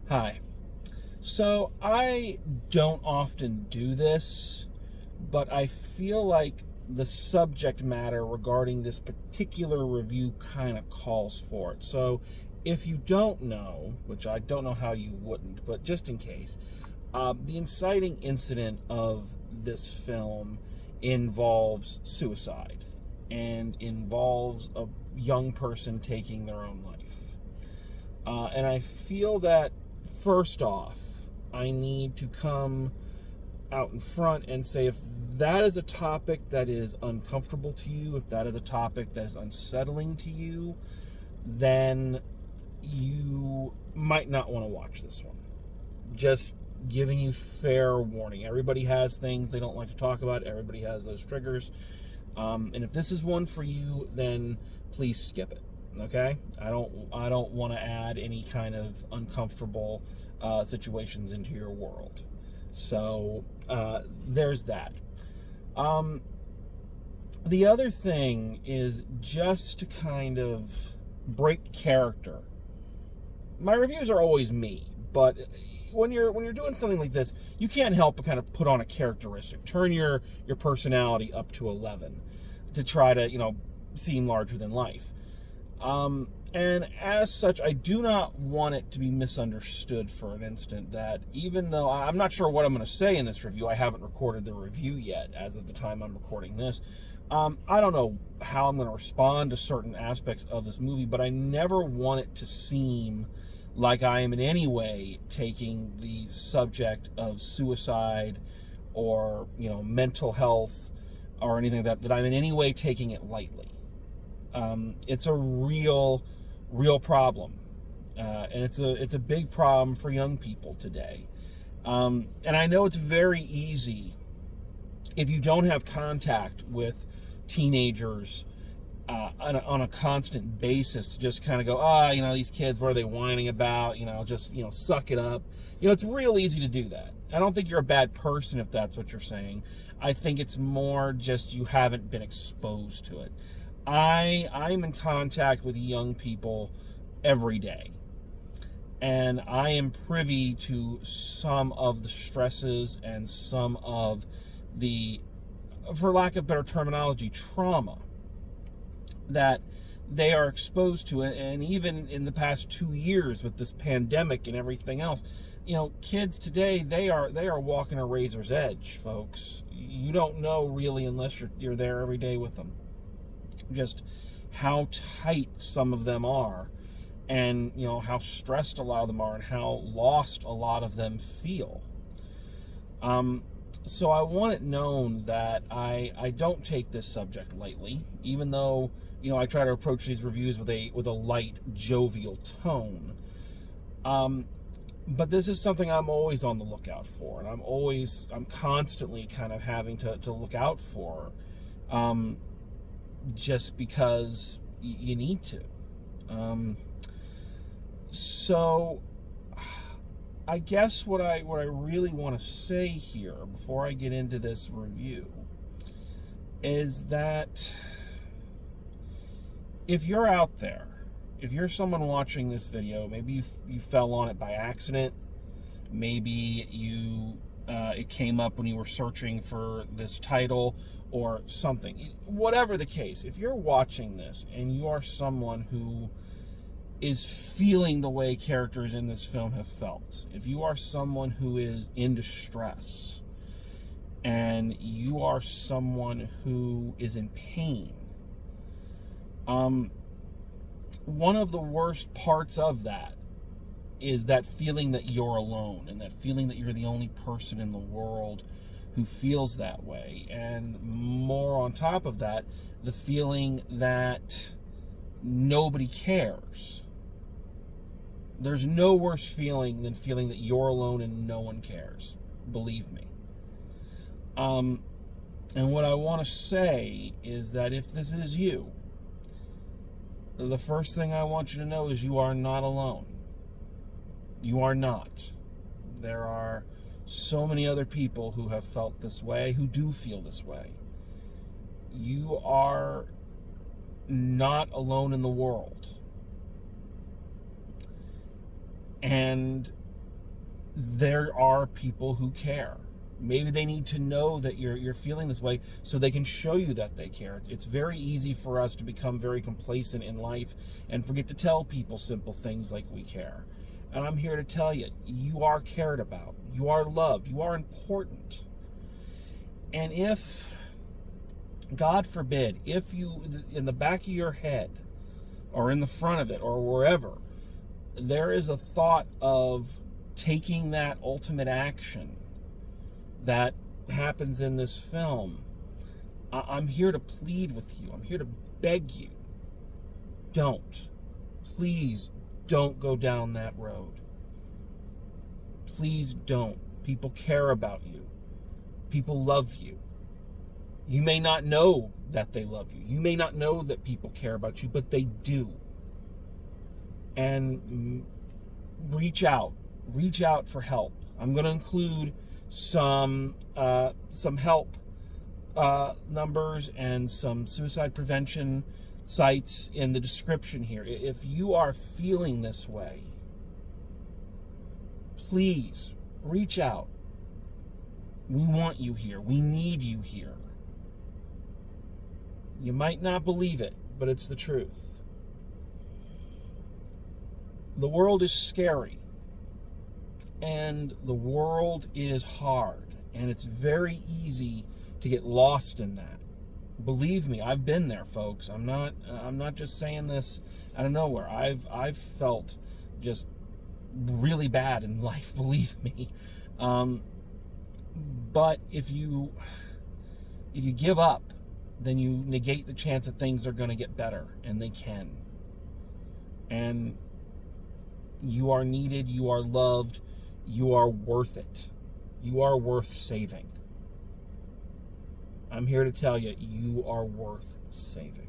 Hi. So I don't often do this, but I feel like the subject matter regarding this particular review kind of calls for it. So if you don't know, which I don't know how you wouldn't, but just in case, the inciting incident of this film involves suicide and involves a young person taking their own life. And I feel that, first off, I need to come out in front and say if that is a topic that is uncomfortable to you, if that is a topic that is unsettling to you, then you might not want to watch this one. Just giving you fair warning. Everybody has things they don't like to talk about. Everybody has those triggers. And if this is one for you, then please skip it. Okay, I don't want to add any kind of uncomfortable situations into your world. So there's that. The other thing is just to kind of break character. My reviews are always me, but when you're doing something like this, you can't help but kind of put on a characteristic, turn your personality up to 11 to try to seem larger than life. And as such, I do not want it to be misunderstood for an instant that even though I'm not sure what I'm going to say in this review, I haven't recorded the review yet as of the time I'm recording this. I don't know how I'm going to respond to certain aspects of this movie, but I never want it to seem like I am in any way taking the subject of suicide or, mental health or anything like that I'm in any way taking it lightly. It's a real problem, and it's a big problem for young people today. And I know it's very easy if you don't have contact with teenagers on a constant basis to just kind of go, these kids, what are they whining about? Just suck it up. It's real easy to do that. I don't think you're a bad person if that's what you're saying. I think it's more just you haven't been exposed to it. I'm in contact with young people every day, and I am privy to some of the stresses and some of the, for lack of better terminology, trauma that they are exposed to. And even in the past 2 years with this pandemic and everything else, kids today, they are walking a razor's edge, folks. You don't know really unless you're there every day with them, just how tight some of them are, and how stressed a lot of them are, and how lost a lot of them feel. So I want it known that I don't take this subject lightly, even though I try to approach these reviews with a light, jovial tone. But this is something I'm always on the lookout for, and I'm constantly kind of having to look out for. Just because you need to. So I guess what I really want to say here before I get into this review is that if you're out there, if you're someone watching this video, maybe you fell on it by accident, maybe it came up when you were searching for this title or something. Whatever the case, if you're watching this and you are someone who is feeling the way characters in this film have felt, if you are someone who is in distress, and you are someone who is in pain, one of the worst parts of that is that feeling that you're alone, and that feeling that you're the only person in the world who feels that way. And more on top of that, the feeling that nobody cares. There's no worse feeling than feeling that you're alone and no one cares. Believe me. And what I want to say is that if this is you, the first thing I want you to know is you are not alone. You are not. There are so many other people who have felt this way, who do feel this way. You are not alone in the world. And there are people who care. Maybe they need to know that you're feeling this way so they can show you that they care. It's very easy for us to become very complacent in life and forget to tell people simple things like we care. And I'm here to tell you, you are cared about. You are loved. You are important. And if, God forbid, if you, in the back of your head or in the front of it or wherever, there is a thought of taking that ultimate action that happens in this film, I'm here to plead with you. I'm here to beg you. Don't. Please don't go down that road. Please don't. People care about you. People love you. You may not know that they love you. You may not know that people care about you, but they do. And reach out. Reach out for help. I'm going to include some help numbers and some suicide prevention sites in the description here. If you are feeling this way, please reach out. We want you here. We need you here. You might not believe it, but it's the truth. The world is scary, and the world is hard, and it's very easy to get lost in that. Believe me, I've been there, folks. I'm not just saying this out of nowhere. I've felt just really bad in life, believe me. But if you give up, then you negate the chance that things are going to get better, and they can. And you are needed, you are loved, you are worth it. You are worth saving. I'm here to tell you, you are worth saving.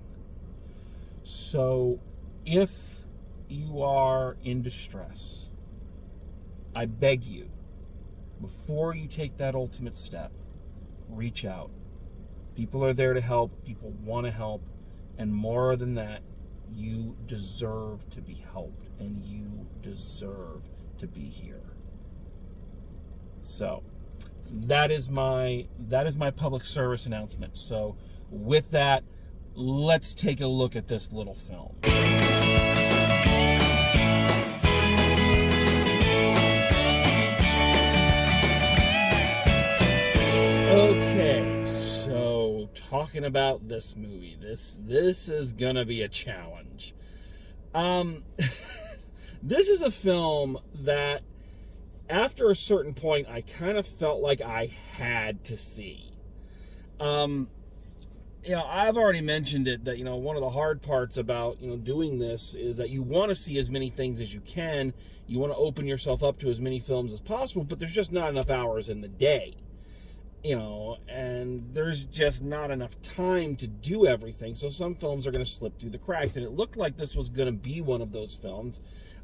So, if you are in distress, I beg you, before you take that ultimate step, reach out. People are there to help. People want to help. And more than that, you deserve to be helped. And you deserve to be here. So, that is my public service announcement. So, with that, let's take a look at this little film. Okay. Talking about this movie, this is gonna be a challenge. This is a film that, after a certain point, I kind of felt like I had to see. I've already mentioned it that one of the hard parts about doing this is that you want to see as many things as you can. You want to open yourself up to as many films as possible, but there's just not enough hours in the day. And there's just not enough time to do everything, so some films are going to slip through the cracks, and it looked like this was going to be one of those films.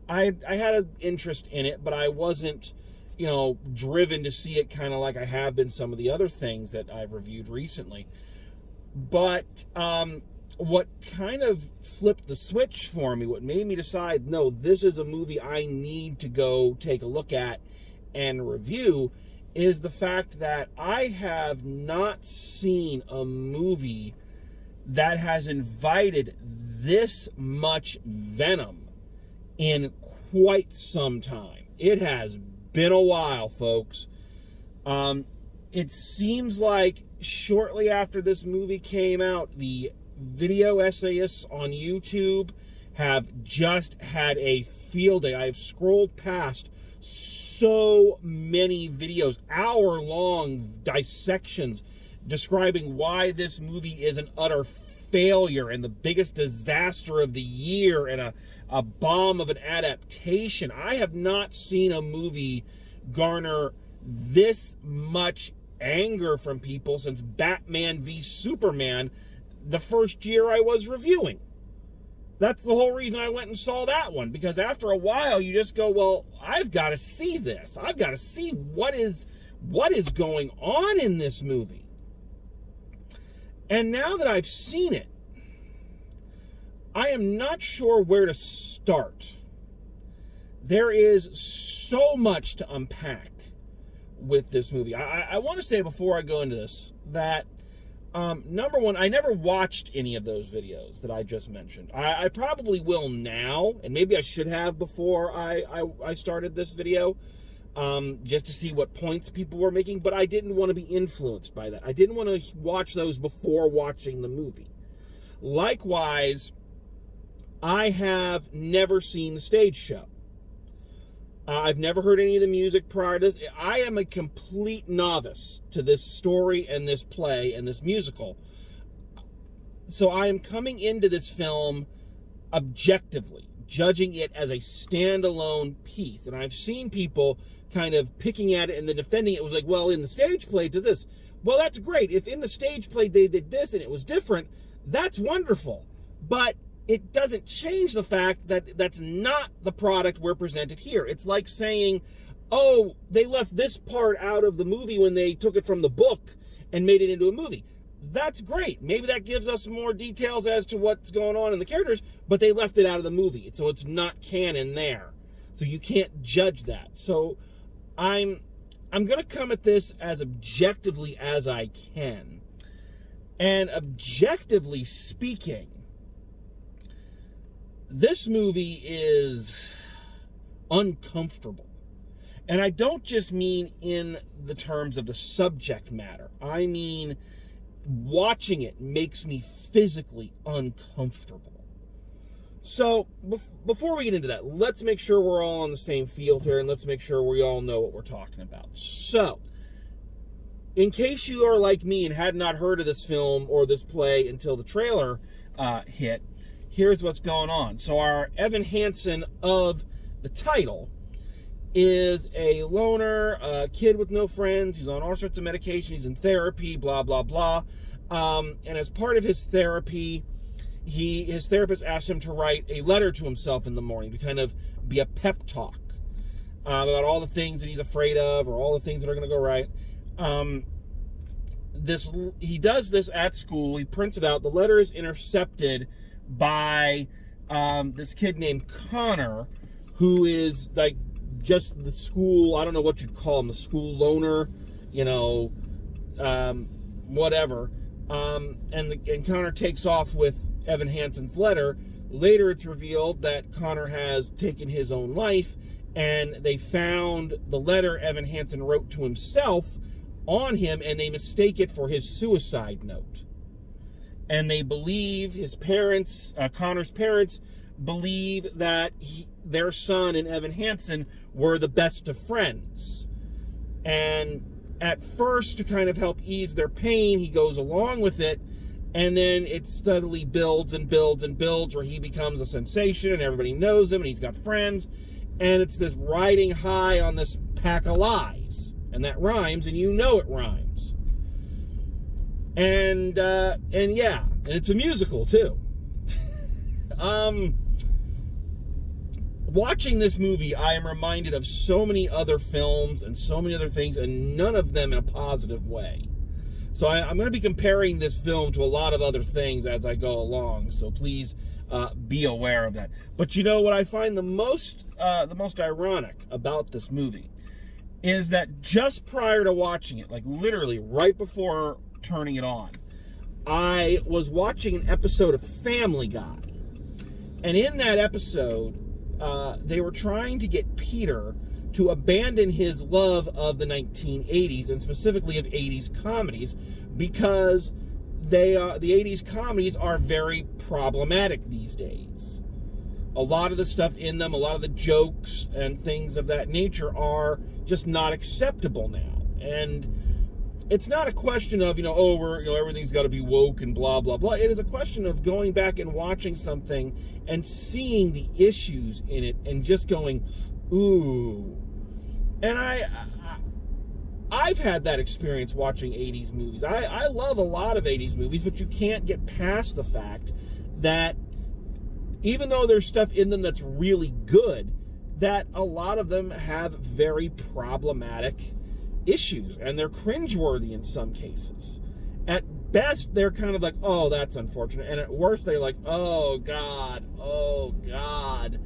I had an interest in it, but I wasn't, driven to see it kind of like I have been some of the other things that I've reviewed recently. But what kind of flipped the switch for me, what made me decide, no, this is a movie I need to go take a look at and review, is the fact that I have not seen a movie that has invited this much venom in quite some time. It has been a while, folks. It seems like shortly after this movie came out, the video essayists on YouTube have just had a field day. I've scrolled past so many videos, hour-long dissections describing why this movie is an utter failure and the biggest disaster of the year and a bomb of an adaptation. I have not seen a movie garner this much anger from people since Batman v Superman, the first year I was reviewing. That's the whole reason I went and saw that one, because after a while you just go, well, I've got to see this. I've got to see what is going on in this movie. And now that I've seen it, I am not sure where to start. there is so much to unpack with this movie. I want to say before I go into this that, number one, I never watched any of those videos that I just mentioned. I probably will now, and maybe I should have before I started this video, just to see what points people were making, but I didn't want to be influenced by that. I didn't want to watch those before watching the movie. Likewise, I have never seen the stage show. I've never heard any of the music prior to this. I am a complete novice to this story and this play and this musical. So I am coming into this film objectively, judging it as a standalone piece. And I've seen people kind of picking at it and then defending it. It was like, well, in the stage play to this. Well, that's great. If in the stage play they did this and it was different, that's wonderful. But it doesn't change the fact that that's not the product we're presented here. It's like saying, oh, they left this part out of the movie when they took it from the book and made it into a movie. That's great. Maybe that gives us more details as to what's going on in the characters, but they left it out of the movie, so it's not canon there. So you can't judge that. So I'm going to come at this as objectively as I can. And objectively speaking, this movie is uncomfortable. And I don't just mean in the terms of the subject matter. I mean, watching it makes me physically uncomfortable. So, before we get into that, let's make sure we're all on the same field here, and let's make sure we all know what we're talking about. So, in case you are like me and had not heard of this film or this play until the trailer hit, here's what's going on. So our Evan Hansen of the title is a loner, a kid with no friends. He's on all sorts of medication. He's in therapy, blah, blah, blah. And as part of his therapy, his therapist asked him to write a letter to himself in the morning to kind of be a pep talk about all the things that he's afraid of or all the things that are going to go right. He does this at school. He prints it out. The letter is intercepted by this kid named Connor, who is like just the school, I don't know what you'd call him, the school loner, whatever. And Connor takes off with Evan Hansen's letter. Later it's revealed that Connor has taken his own life, and they found the letter Evan Hansen wrote to himself on him, and they mistake it for his suicide note. And they believe, his parents, Connor's parents, believe that their son and Evan Hansen were the best of friends. And at first, to kind of help ease their pain, he goes along with it, and then it steadily builds and builds and builds, where he becomes a sensation, and everybody knows him, and he's got friends, and it's this riding high on this pack of lies. And that rhymes, and you know it rhymes. And yeah, and it's a musical too. Watching this movie, I am reminded of so many other films and so many other things, and none of them in a positive way. So I'm going to be comparing this film to a lot of other things as I go along, so please be aware of that. But you know what I find the most ironic about this movie is that just prior to watching it, like literally right before turning it on, I was watching an episode of Family Guy. And in that episode, they were trying to get Peter to abandon his love of the 1980s, and specifically of 80s comedies, because the 80s comedies are very problematic these days. A lot of the stuff in them, a lot of the jokes and things of that nature are just not acceptable now. And it's not a question of, everything's got to be woke and blah, blah, blah. It is a question of going back and watching something and seeing the issues in it and just going, ooh. And I've had that experience watching 80s movies. I love a lot of 80s movies, but you can't get past the fact that even though there's stuff in them that's really good, that a lot of them have very problematic issues, and they're cringeworthy in some cases. At best, they're kind of like, oh, that's unfortunate. And at worst, they're like, oh, God, oh, God.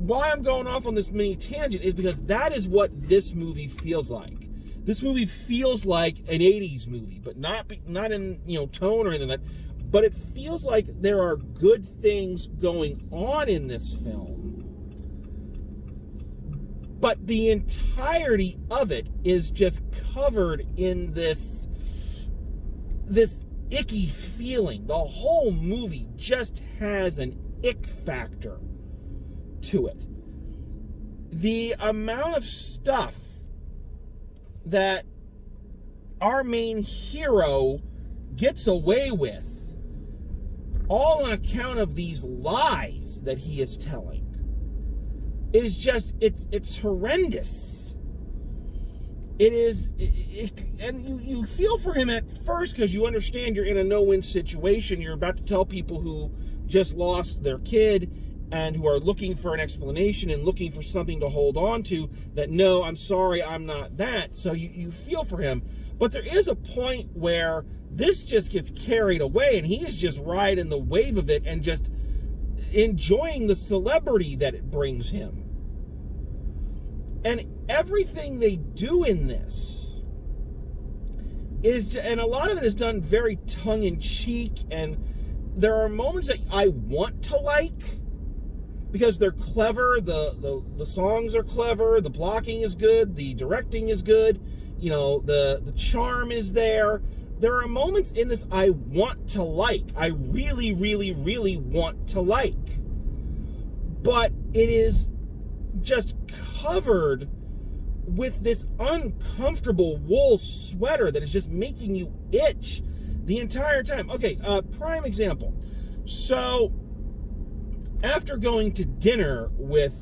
why I'm going off on this mini tangent is because that is what this movie feels like. This movie feels like an 80s movie, but not in, tone or anything like that. But it feels like there are good things going on in this film. But the entirety of it is just covered in this icky feeling. The whole movie just has an ick factor to it. The amount of stuff that our main hero gets away with, all on account of these lies that he is telling, is just, it's horrendous. It is, and you feel for him at first because you understand you're in a no-win situation. You're about to tell people who just lost their kid and who are looking for an explanation and looking for something to hold on to that, no, I'm sorry, I'm not that. So you feel for him. But there is a point where this just gets carried away and he is just riding the wave of it and just enjoying the celebrity that it brings him. And everything they do in this is, and a lot of it is done very tongue-in-cheek, and there are moments that I want to like because they're clever, the songs are clever, the blocking is good, the directing is good, the charm is there. There are moments in this I want to like. I really, really, really want to like. But it is just covered with this uncomfortable wool sweater that is just making you itch the entire time. Okay, prime example. So, after going to dinner with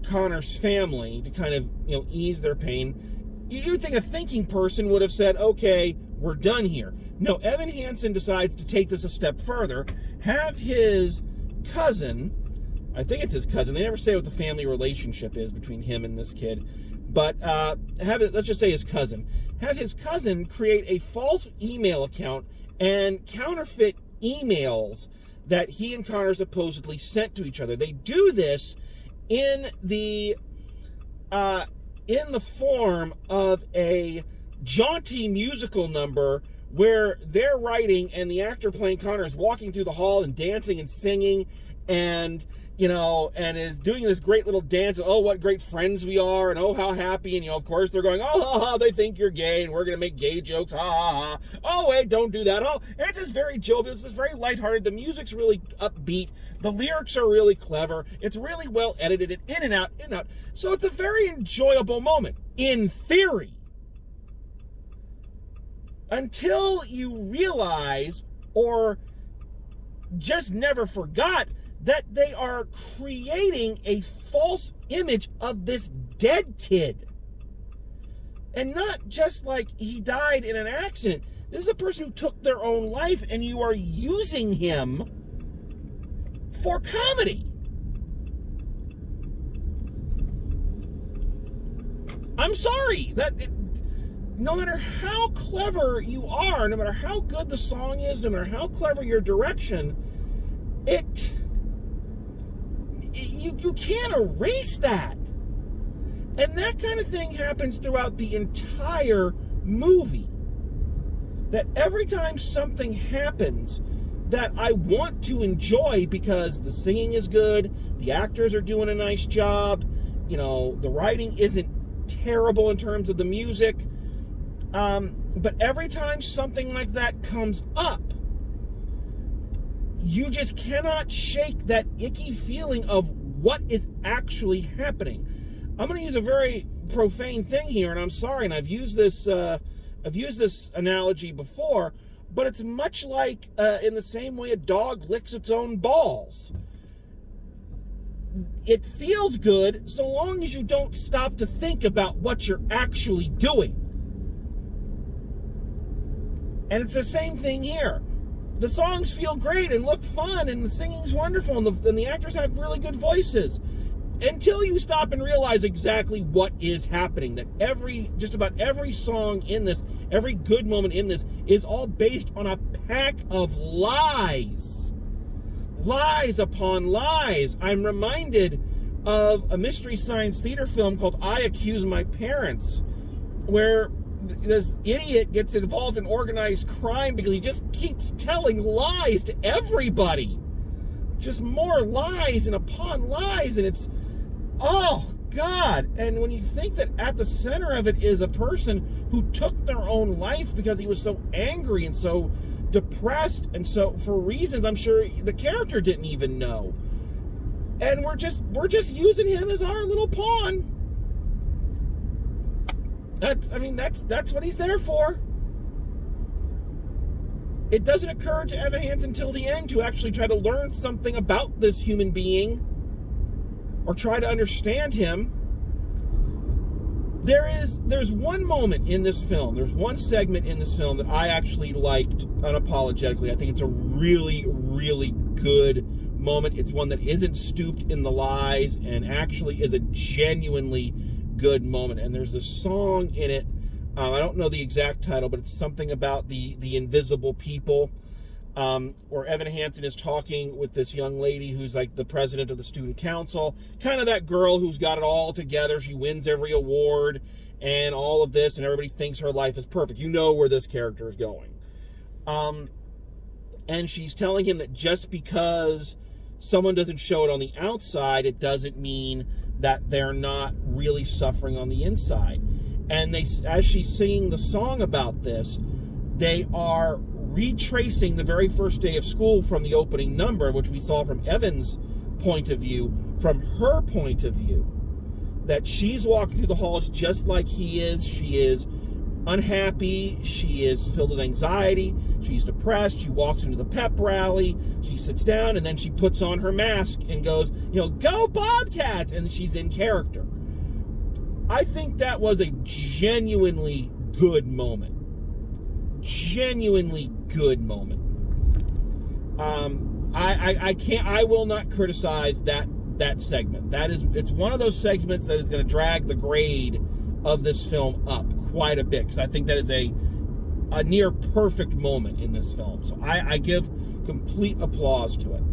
Connor's family to kind of, ease their pain, you'd think a thinking person would have said, okay, we're done here. No, Evan Hansen decides to take this a step further, have his cousin, I think it's his cousin, they never say what the family relationship is between him and this kid, but let's just say his cousin. Have his cousin create a false email account and counterfeit emails that he and Connor supposedly sent to each other. They do this in the form of a jaunty musical number where they're writing and the actor playing Connor is walking through the hall and dancing and singing and and is doing this great little dance. Oh, what great friends we are, and oh, how happy. And, of course, they're going, oh, ha, ha, they think you're gay, and we're going to make gay jokes, ha, ha, ha. Oh, wait, don't do that. Oh, and it's just very jovial. It's just very lighthearted. The music's really upbeat. The lyrics are really clever. It's really well edited, in and out, in and out. So it's a very enjoyable moment, in theory. Until you realize, or just never forgot, that they are creating a false image of this dead kid. And not just like he died in an accident. This is a person who took their own life, and you are using him for comedy. I'm sorry. No matter how clever you are, no matter how good the song is, no matter how clever your direction, you can't erase that. And that kind of thing happens throughout the entire movie. That every time something happens that I want to enjoy because the singing is good, the actors are doing a nice job, the writing isn't terrible in terms of the music, but every time something like that comes up, you just cannot shake that icky feeling of what is actually happening. I'm going to use a very profane thing here, and I'm sorry, and I've used this analogy before, but it's much like in the same way a dog licks its own balls. It feels good so long as you don't stop to think about what you're actually doing. And it's the same thing here. The songs feel great and look fun, and the singing's wonderful, and the actors have really good voices. Until you stop and realize exactly what is happening, that just about every song in this, every good moment in this, is all based on a pack of lies. lies upon lies. I'm reminded of a Mystery Science Theater film called I Accuse My Parents, where this idiot gets involved in organized crime because he just keeps telling lies to everybody. Just more lies and upon lies, and it's, oh God. And when you think that at the center of it is a person who took their own life because he was so angry and so depressed, and so for reasons I'm sure the character didn't even know, and we're just using him as our little pawn. That's what he's there for. It doesn't occur to Evan Hansen until the end to actually try to learn something about this human being or try to understand him. There's one moment in this film, there's one segment in this film that I actually liked unapologetically. I think it's a really, really good moment. It's one that isn't stooped in the lies and actually is a genuinely good moment. And there's a song in it, I don't know the exact title, but it's something about the invisible people, where Evan Hansen is talking with this young lady who's like the president of the student council, kind of that girl who's got it all together. She wins every award and all of this, and everybody thinks her life is perfect. You know where this character is going. And she's telling him that just because someone doesn't show it on the outside, it doesn't mean that they're not really suffering on the inside. And as she's singing the song about this, they are retracing the very first day of school from the opening number, which we saw from Evan's point of view, from her point of view, that she's walking through the halls just like he is. She is unhappy. She is filled with anxiety. She's depressed. She walks into the pep rally. She sits down, and then she puts on her mask and goes, go Bobcats! And she's in character. I think that was a genuinely good moment. Genuinely good moment. I will not criticize that segment. It's one of those segments that is going to drag the grade of this film up quite a bit, because I think that is a near perfect moment in this film. So I give complete applause to it.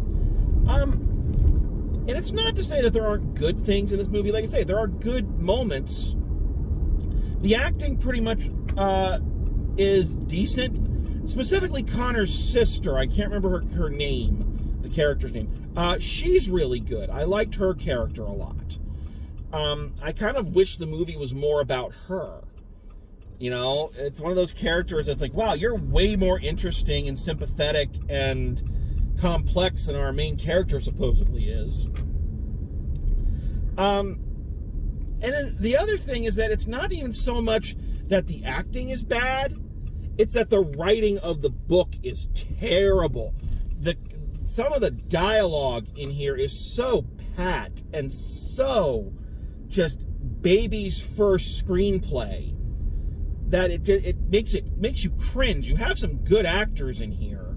And it's not to say that there aren't good things in this movie. Like I say, there are good moments. The acting pretty much is decent. Specifically, Connor's sister, I can't remember her name, the character's name. She's really good. I liked her character a lot. I kind of wish the movie was more about her. It's one of those characters that's like, wow, you're way more interesting and sympathetic and complex than our main character supposedly is. And then the other thing is that it's not even so much that the acting is bad, it's that the writing of the book is terrible. Some of the dialogue in here is so pat and so just baby's first screenplay that it makes you cringe. You have some good actors in here,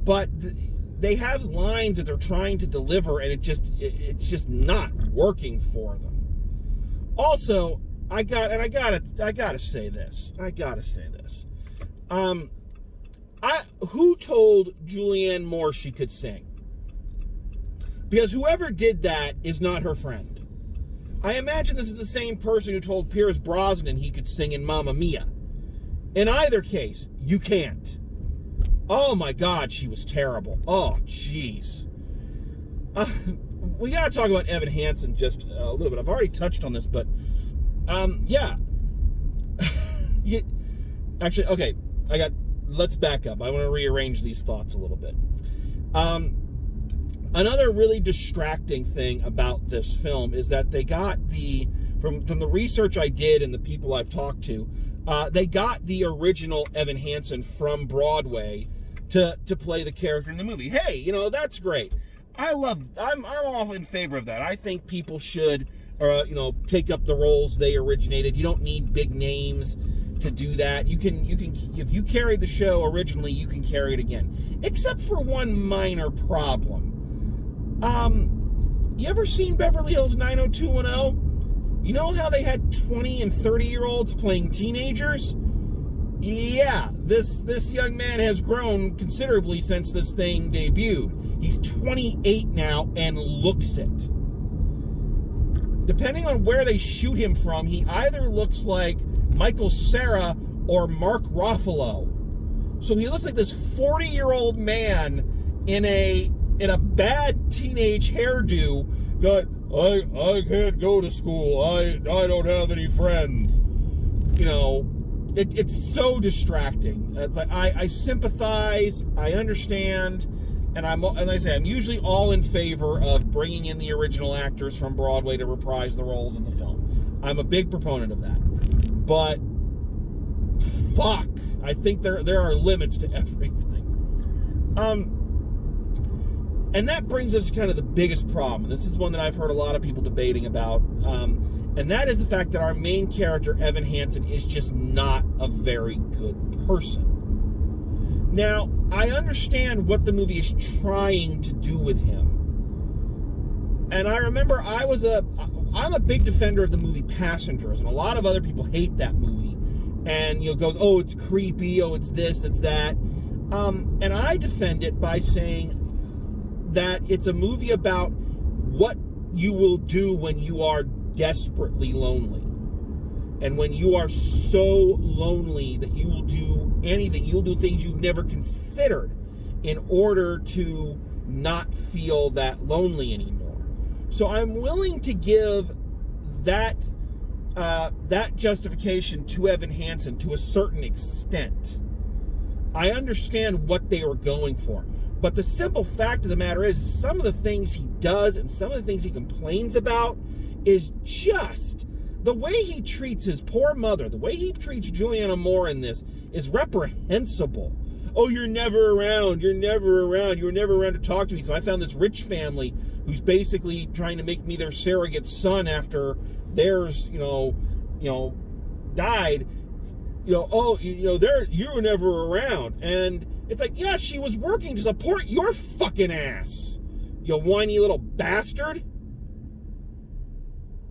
but they have lines that they're trying to deliver, and it's just not working for them. Also, I gotta say this. Who told Julianne Moore she could sing? Because whoever did that is not her friend. I imagine this is the same person who told Pierce Brosnan he could sing in Mamma Mia. In either case, you can't. Oh my God, she was terrible. Oh, jeez. We gotta talk about Evan Hansen just a little bit. I've already touched on this, but yeah. Actually, okay. Let's back up. I want to rearrange these thoughts a little bit. Another really distracting thing about this film is that they got from the research I did and the people I've talked to, they got the original Evan Hansen from Broadway to play the character in the movie. Hey, that's great. I'm all in favor of that. I think people should, take up the roles they originated. You don't need big names to do that. You can if you carried the show originally, you can carry it again. Except for one minor problem. You ever seen Beverly Hills 90210? You know how they had 20 and 30-year-olds playing teenagers? yeah, this young man has grown considerably since this thing debuted. He's 28 now and looks it. Depending on where they shoot him from, he either looks like Michael Cera or Mark Ruffalo. So he looks like this 40-year-old man in a bad teenage hairdo going, I can't go to school. I don't have any friends. You know, it's so distracting. It's like I sympathize, I understand, and like I say, I'm usually all in favor of bringing in the original actors from Broadway to reprise the roles in the film. I'm a big proponent of that. But fuck, I think there are limits to everything. And that brings us to kind of the biggest problem. This is one that I've heard a lot of people debating about. And that is the fact that our main character, Evan Hansen, is just not a very good person. Now, I understand what the movie is trying to do with him. And I remember I'm a big defender of the movie Passengers, and a lot of other people hate that movie. And you'll go, oh, it's creepy, oh, it's this, it's that. And I defend it by saying that it's a movie about what you will do when you are desperately lonely. And when you are so lonely that you will do anything, you'll do things you've never considered in order to not feel that lonely anymore. So I'm willing to give that justification to Evan Hansen to a certain extent. I understand what they were going for. But the simple fact of the matter is, some of the things he does and some of the things he complains about is just the way he treats his poor mother, the way he treats Juliana Moore in this is reprehensible. Oh, you're never around. You're never around. You were never around to talk to me. So I found this rich family who's basically trying to make me their surrogate son after theirs, died. You were never around. And it's like, yeah, she was working to support your fucking ass, you whiny little bastard.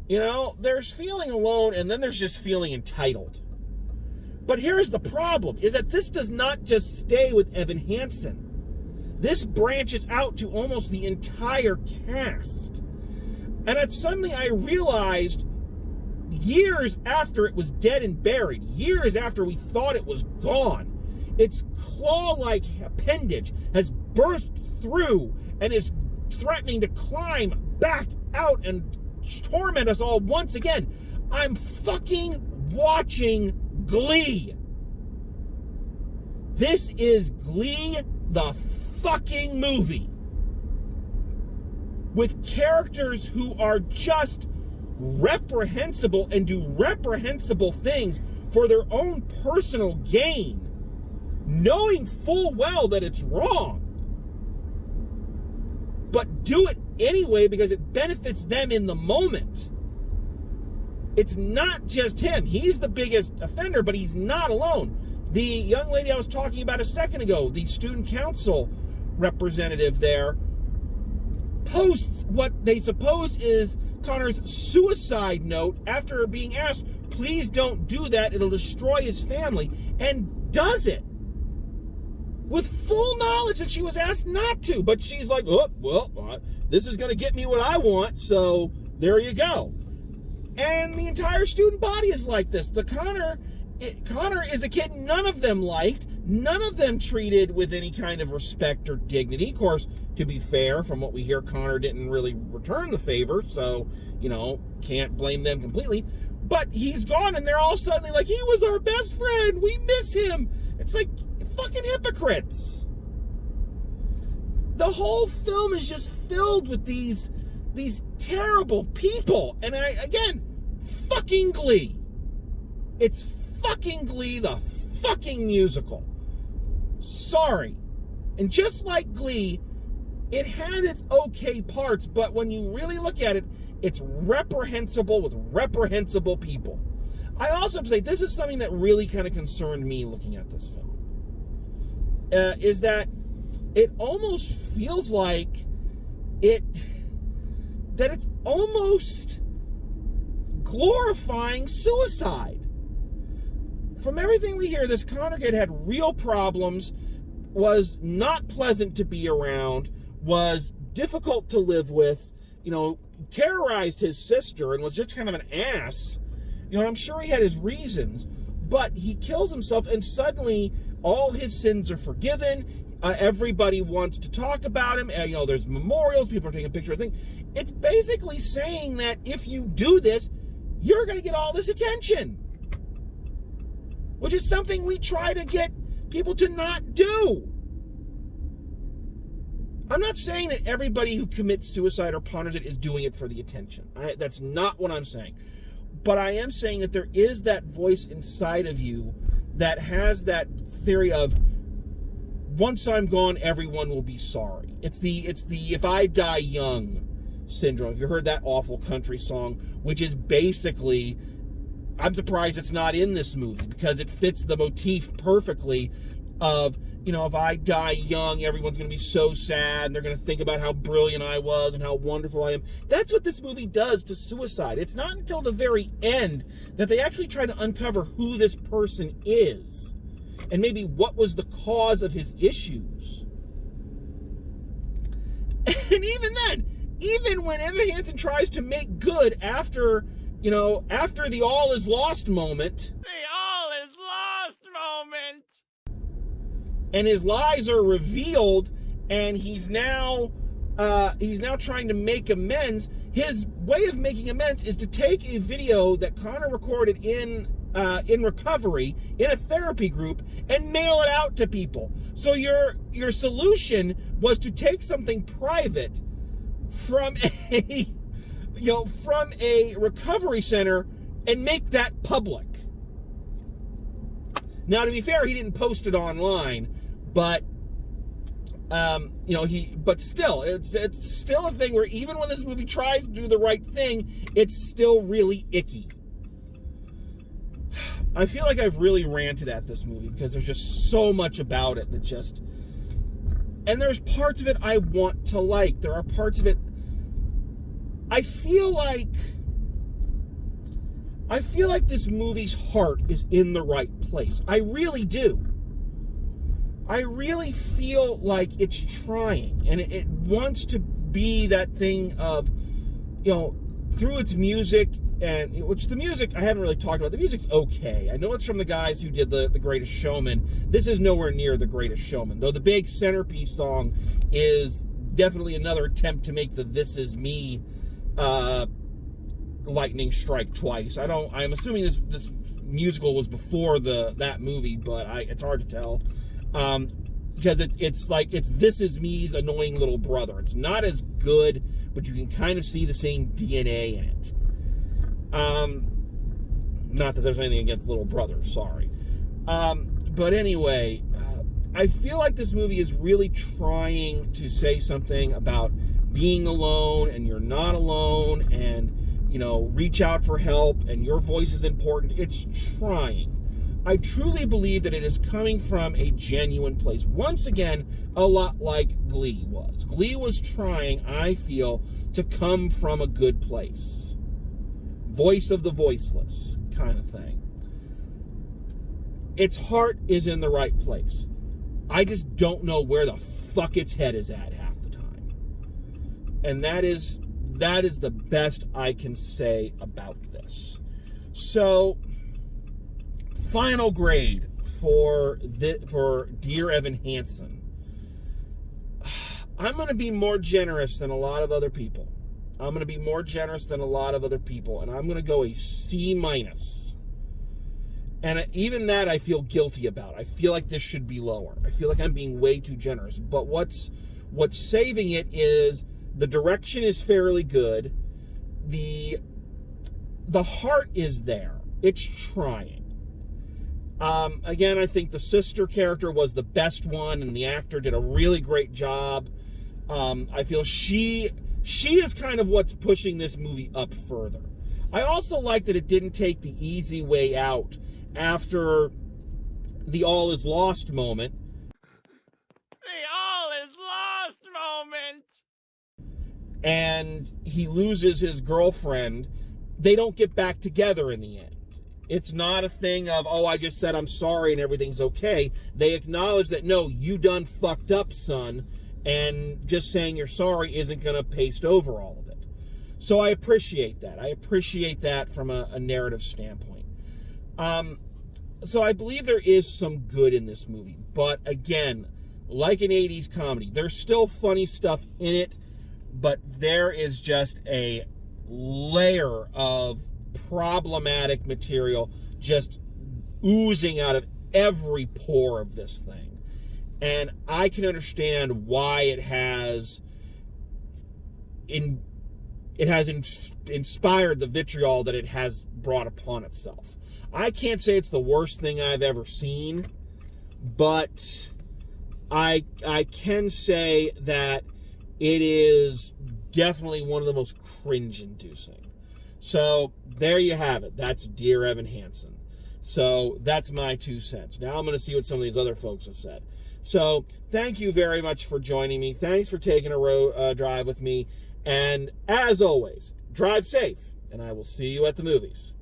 There's feeling alone, and then there's just feeling entitled. But here's the problem, is that this does not just stay with Evan Hansen. This branches out to almost the entire cast. And then suddenly I realized, years after it was dead and buried, years after we thought it was gone, its claw-like appendage has burst through and is threatening to climb back out and torment us all once again. I'm fucking watching Glee. This is Glee, the fucking movie, with characters who are just reprehensible and do reprehensible things for their own personal gain, knowing full well that it's wrong, but do it anyway because it benefits them in the moment. It's not just him. He's the biggest offender, but he's not alone. The young lady I was talking about a second ago, the student council representative there, posts what they suppose is Connor's suicide note after being asked, please don't do that, it'll destroy his family, and does it. With full knowledge that she was asked not to, but she's like, oh, well, this is going to get me what I want, so there you go. And the entire student body is like this. Connor is a kid none of them liked, none of them treated with any kind of respect or dignity. Of course, to be fair, from what we hear, Connor didn't really return the favor, so, can't blame them completely. But he's gone, and they're all suddenly like, he was our best friend, we miss him. It's like, fucking hypocrites. The whole film is just filled with these terrible people. And fucking Glee. It's fucking Glee, the fucking musical. Sorry. And just like Glee, it had its okay parts, but when you really look at it, it's reprehensible with reprehensible people. I also have to say, this is something that really kind of concerned me looking at this film. Is that it almost feels like that it's almost glorifying suicide. From everything we hear, this Connor kid had real problems, was not pleasant to be around, was difficult to live with, terrorized his sister and was just kind of an ass. I'm sure he had his reasons, but he kills himself and suddenly all his sins are forgiven. Everybody wants to talk about him. There's memorials, people are taking pictures of things. It's basically saying that if you do this, you're going to get all this attention, which is something we try to get people to not do. I'm not saying that everybody who commits suicide or ponders it is doing it for the attention. That's not what I'm saying. But I am saying that there is that voice inside of you that has that theory of, once I'm gone, everyone will be sorry. It's the if I die young syndrome. If you heard that awful country song, which is basically, I'm surprised it's not in this movie because it fits the motif perfectly of, if I die young, everyone's going to be so sad and they're going to think about how brilliant I was and how wonderful I am. That's what this movie does to suicide. It's not until the very end that they actually try to uncover who this person is and maybe what was the cause of his issues. And even then, even when Evan Hansen tries to make good after the all is lost moment. The all is lost moment. And his lies are revealed, and he's now trying to make amends. His way of making amends is to take a video that Connor recorded in recovery in a therapy group and mail it out to people. So your solution was to take something private from a recovery center and make that public. Now, to be fair, he didn't post it online, but but still, it's still a thing where even when this movie tries to do the right thing, it's still really icky. I feel like I've really ranted at this movie because there's just so much about it that just, and there's parts of it I want to like. There are parts of it I feel like this movie's heart is in the right place. I really do. I really feel like it's trying, and it wants to be that thing of, through its music, and which the music, I haven't really talked about. The music's okay. I know it's from the guys who did the Greatest Showman. This is nowhere near The Greatest Showman, though the big centerpiece song is definitely another attempt to make the This Is Me lightning strike twice. I'm assuming this musical was before that movie, but it's hard to tell. Because it's This Is Me's annoying little brother. It's not as good, but you can kind of see the same DNA in it. Not that there's anything against little brother, sorry. But anyway, I feel like this movie is really trying to say something about being alone, and you're not alone, and reach out for help, and your voice is important. It's trying. I truly believe that it is coming from a genuine place. Once again, a lot like Glee was. Glee was trying, I feel, to come from a good place. Voice of the voiceless kind of thing. Its heart is in the right place. I just don't know where the fuck its head is at half the time. And that is the best I can say about this. So, final grade for Dear Evan Hansen. I'm going to be more generous than a lot of other people. And I'm going to go a C-. And even that I feel guilty about. I feel like this should be lower. I feel like I'm being way too generous. But what's saving it is the direction is fairly good. The heart is there. It's trying. Again, I think the sister character was the best one, and the actor did a really great job. I feel she is kind of what's pushing this movie up further. I also like that it didn't take the easy way out after the all is lost moment. The all is lost moment! And he loses his girlfriend. They don't get back together in the end. It's not a thing of, oh, I just said I'm sorry and everything's okay. They acknowledge that, no, you done fucked up, son, and just saying you're sorry isn't going to paste over all of it. So I appreciate that. I appreciate that from a narrative standpoint. So I believe there is some good in this movie. But again, like an 80s comedy, there's still funny stuff in it, but there is just a layer of problematic material just oozing out of every pore of this thing. And I can understand why it has inspired the vitriol that it has brought upon itself. I can't say it's the worst thing I've ever seen, but I can say that it is definitely one of the most cringe-inducing. So there you have it. That's Dear Evan Hansen. So that's my 2 cents. Now I'm going to see what some of these other folks have said. So thank you very much for joining me. Thanks for taking a drive with me. And as always, drive safe, and I will see you at the movies.